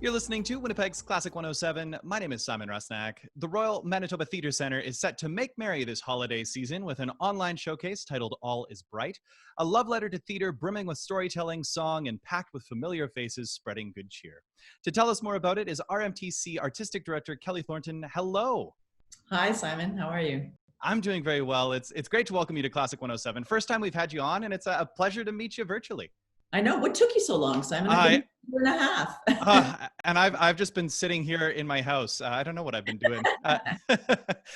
You're listening to Winnipeg's Classic 107. My name is Simon Rusnak. The Royal Manitoba Theatre Centre is set to make merry this holiday season with an online showcase titled All is Bright, a love letter to theatre brimming with storytelling, song, and packed with familiar faces spreading good cheer. To tell us more about it is RMTC Artistic Director Kelly Thornton. Hello. Hi, Simon. How are you? I'm doing very well. It's great to welcome you to Classic 107. First time we've had you on, and it's a pleasure to meet you virtually. I know. What took you so long, Simon? I've been here a year and a half. And I've just been sitting here in my house. I don't know what I've been doing.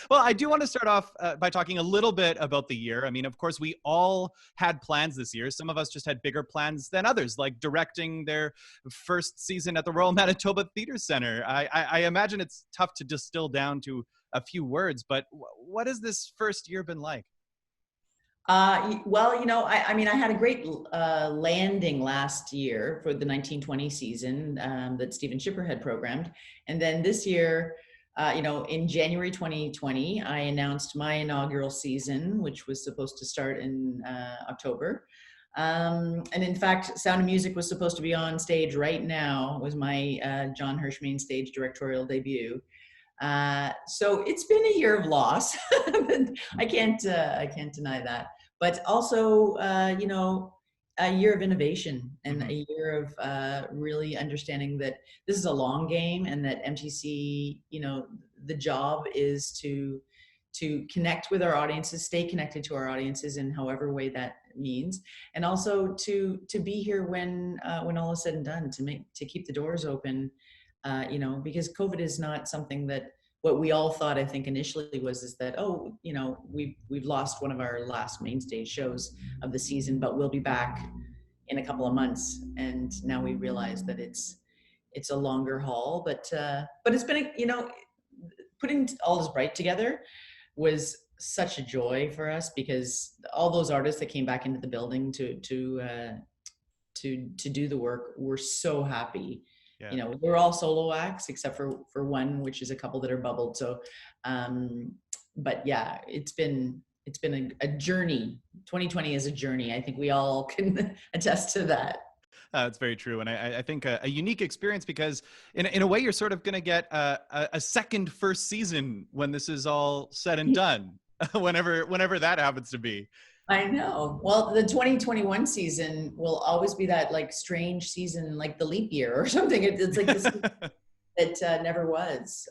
Well, I do want to start off by talking a little bit about the year. I mean, of course, we all had plans this year. Some of us just had bigger plans than others, like directing their first season at the Royal Manitoba Theatre Centre. I imagine it's tough to distill down to a few words, but what has this first year been like? Well, I mean, I had a great landing last year for the 1920 season that Stephen Shipper had programmed. And then this year, in January 2020, I announced my inaugural season, which was supposed to start in October. And in fact, Sound of Music was supposed to be on stage right now. It was my John Hirsh mainstage directorial debut. So it's been a year of loss. I can't deny that. But also, a year of innovation and a year of really understanding that this is a long game, and that MTC, the job is to connect with our audiences, stay connected to our audiences in however way that means, and also to be here when all is said and done, to keep the doors open. Because COVID is not something that what we all thought, I think initially is that, we've lost one of our last main stage shows of the season, but we'll be back in a couple of months. And now we realize that it's a longer haul, but it's been, putting All is Bright together was such a joy for us, because all those artists that came back into the building to do the work were so happy. Yeah. We're all solo acts except for one, which is a couple that are bubbled. So, but yeah, it's been a journey. 2020 is a journey. I think we all can attest to that. That's very true. And I think a unique experience, because in a way you're sort of going to get a second first season when this is all said and done, whenever that happens to be. I know. Well, the 2021 season will always be that like strange season, like the leap year or something. It's like this it never was.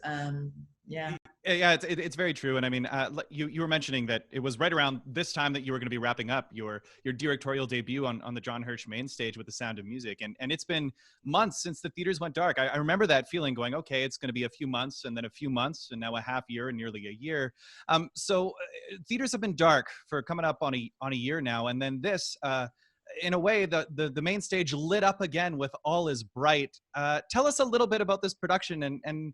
Yeah. Yeah, it's very true. And I mean, you were mentioning that it was right around this time that you were going to be wrapping up your directorial debut on the John Hirsh main stage with The Sound of Music. And it's been months since the theaters went dark. I remember that feeling, going, okay, it's going to be a few months, and then a few months, and now a half year, and nearly a year. So theaters have been dark for coming up on a year now. And then this, in a way, the main stage lit up again with All is Bright. Tell us a little bit about this production, and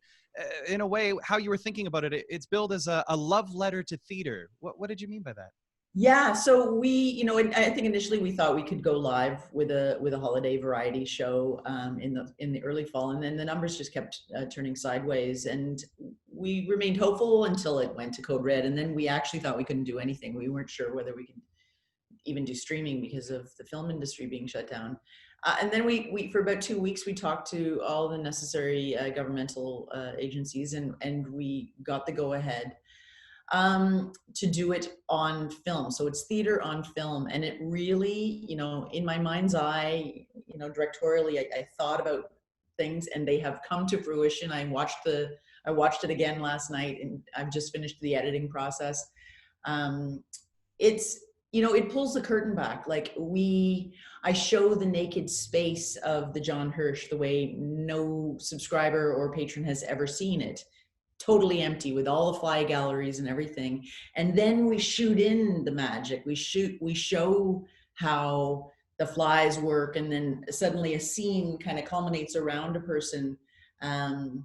in a way, how you were thinking about it. It's billed as a love letter to theater. What did you mean by that? Yeah, so we, I think initially we thought we could go live with a holiday variety show in the early fall, and then the numbers just kept turning sideways, and we remained hopeful until it went to code red, and then we actually thought we couldn't do anything. We weren't sure whether we could even do streaming because of the film industry being shut down. And then we for about 2 weeks, we talked to all the necessary governmental agencies, and we got the go ahead to do it on film. So it's theater on film. And it really, in my mind's eye, directorially, I thought about things, and they have come to fruition. I watched it again last night, and I've just finished the editing process. It pulls the curtain back. Like I show the naked space of the John Hirsh the way no subscriber or patron has ever seen it. Totally empty, with all the fly galleries and everything. And then we shoot in the magic. We show how the flies work, and then suddenly a scene kind of culminates around a person. And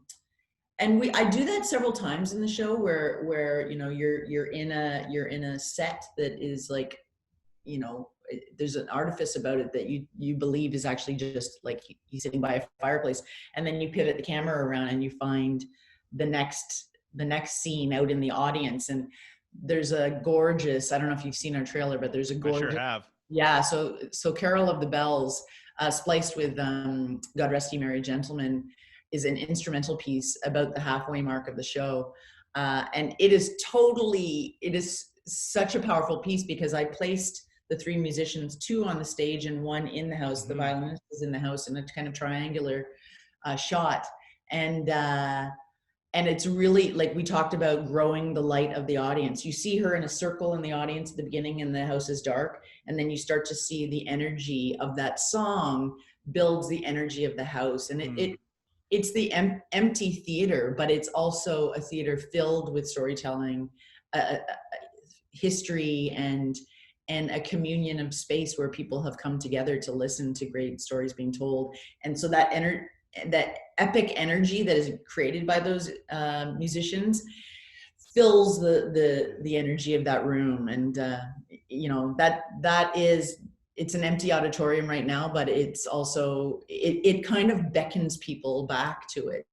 I do that several times in the show where you're in a set that is like, there's an artifice about it that you believe is actually just like he's sitting by a fireplace, and then you pivot the camera around and you find the next scene out in the audience. And there's a gorgeous, I don't know if you've seen our trailer, but there's a gorgeous, I sure have. Yeah, so Carol of the Bells, spliced with God Rest Ye Merry Gentlemen, is an instrumental piece about the halfway mark of the show. And it is such a powerful piece because I placed the three musicians, two on the stage and one in the house. The violinist is in the house in a kind of triangular shot. And it's really, like we talked about, growing the light of the audience. You see her in a circle in the audience at the beginning and the house is dark. And then you start to see the energy of that song builds the energy of the house. And it's the empty theater, but it's also a theater filled with storytelling, history, and a communion of space where people have come together to listen to great stories being told. And so that epic energy that is created by those musicians fills the energy of that room. And it's an empty auditorium right now, but it's also it kind of beckons people back to it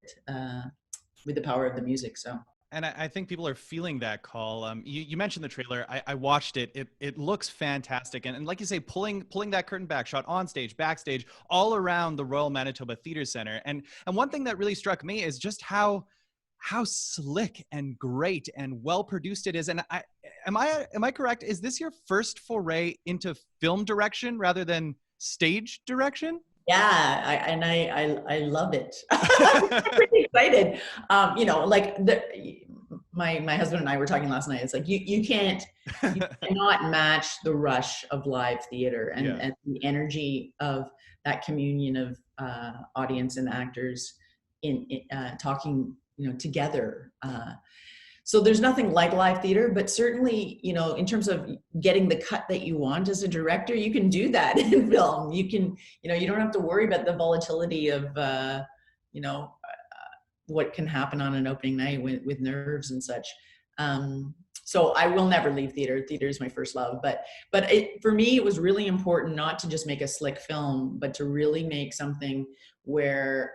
with the power of the music. So. And I think people are feeling that call. You mentioned the trailer. I watched it. It looks fantastic. And like you say, pulling that curtain back, shot on stage, backstage, all around the Royal Manitoba Theatre Centre. And one thing that really struck me is just how slick and great and well produced it is. And am I correct? Is this your first foray into film direction rather than stage direction? Yeah, I love it. I'm pretty excited. My husband and I were talking last night. It's like you cannot match the rush of live theater and the energy of that communion of audience and actors in talking together. So there's nothing like live theater, but certainly, in terms of getting the cut that you want as a director, you can do that in film. You can, you don't have to worry about the volatility of, what can happen on an opening night with nerves and such. So I will never leave theater. Theater is my first love, but for me, it was really important not to just make a slick film, but to really make something where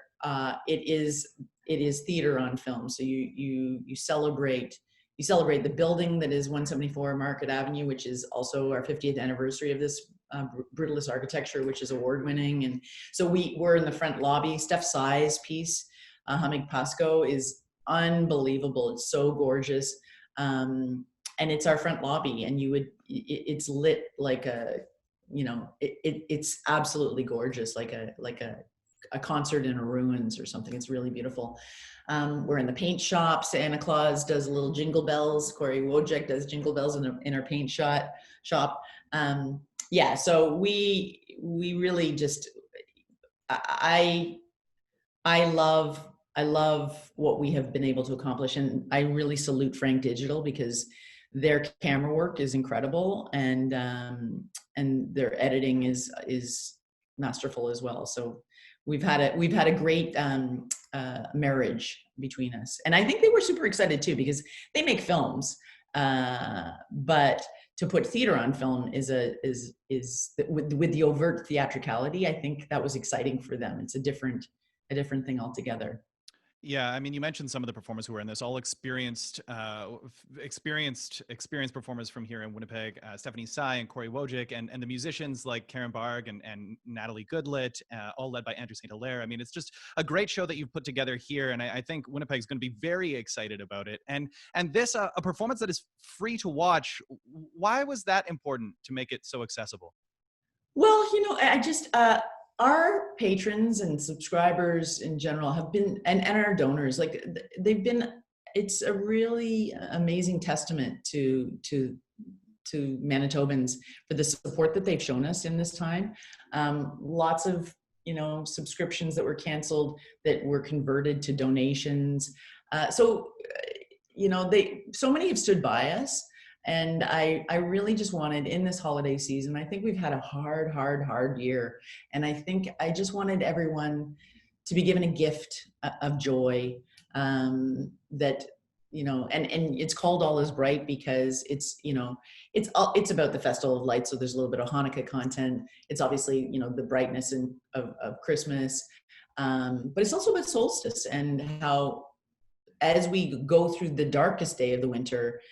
it is theater on film. So you celebrate the building that is 174 Market Avenue, which is also our 50th anniversary of this brutalist architecture, which is award-winning. And so we're in the front lobby. Steph Tsai's piece, Hamig Pasco, is unbelievable. It's so gorgeous. And it's our front lobby, and it's lit like it's absolutely gorgeous, like a concert in a ruins or something. It's really beautiful. We're in the paint shop. Santa Claus does little jingle bells. Corey Wojcik does jingle bells in our paint shop. So we really just, I love what we have been able to accomplish, and I really salute Frank Digital because their camera work is incredible, and their editing is masterful as well. So we've had a great marriage between us, and I think they were super excited too because they make films, but to put theater on film is with the overt theatricality. I think that was exciting for them. It's a different thing altogether. Yeah, I mean, you mentioned some of the performers who were in this, all experienced performers from here in Winnipeg, Stephanie Tsai and Corey Wojcik, and the musicians like Karen Barg and Natalie Goodlett, all led by Andrew St. Hilaire. I mean, it's just a great show that you've put together here, and I think Winnipeg's going to be very excited about it. And this, a performance that is free to watch, why was that important to make it so accessible? Well, I just... our patrons and subscribers in general have been, and our donors, like they've been, it's a really amazing testament to Manitobans for the support that they've shown us in this time. Lots of, subscriptions that were canceled that were converted to donations. So many have stood by us. And I really just wanted, in this holiday season, I think we've had a hard year. And I think I just wanted everyone to be given a gift of joy, that, and it's called All Is Bright because it's about the Festival of Lights. So there's a little bit of Hanukkah content. It's obviously, the brightness of Christmas. But it's also about solstice and how, as we go through the darkest day of the winter,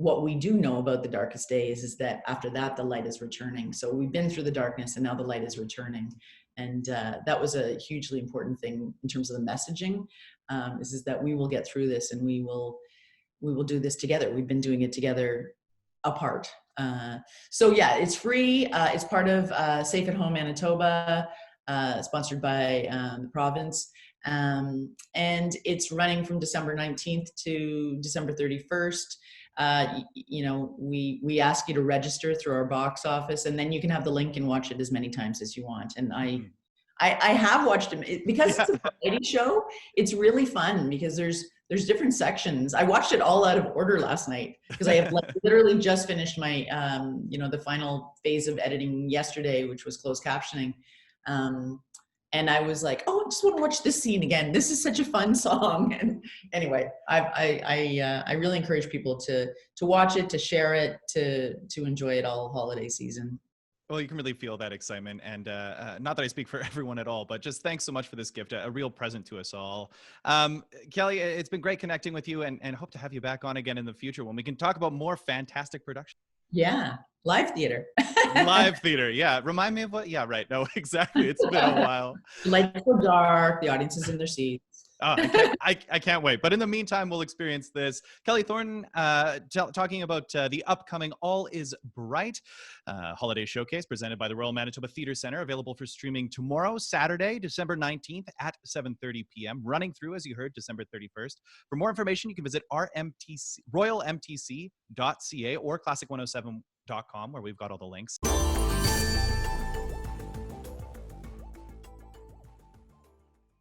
what we do know about the darkest days is that after that, the light is returning. So we've been through the darkness and now the light is returning. And that was a hugely important thing in terms of the messaging, is that we will get through this, and we will do this together. We've been doing it together apart. So yeah, it's free. It's part of Safe at Home Manitoba, sponsored by the province. And it's running from December 19th to December 31st. You know, we ask you to register through our box office, and then you can have the link and watch it as many times as you want. And I have watched them because it's a variety show. It's really fun because there's different sections. I watched it all out of order last night because I have literally just finished my you know, the final phase of editing yesterday, which was closed captioning. And I was like, oh, I just want to watch this scene again. This is such a fun song. And anyway, I really encourage people to watch it, to share it, to enjoy it all holiday season. Well, you can really feel that excitement, and not that I speak for everyone at all, but just thanks so much for this gift, a real present to us all. Kelly, it's been great connecting with you, and hope to have you back on again in the future when we can talk about more fantastic production. Yeah, live theater. Live theater, yeah. Remind me of what? Yeah, right. No, exactly. It's been a while. Lights go dark. The audience is in their seats. Oh, I can't wait. But in the meantime, we'll experience this. Kelly Thornton talking about the upcoming All Is Bright holiday showcase presented by the Royal Manitoba Theatre Centre, available for streaming tomorrow, Saturday, December 19th at 7:30 p.m., running through, as you heard, December 31st. For more information, you can visit RMTC, royalmtc.ca or classic107.com, where we've got all the links.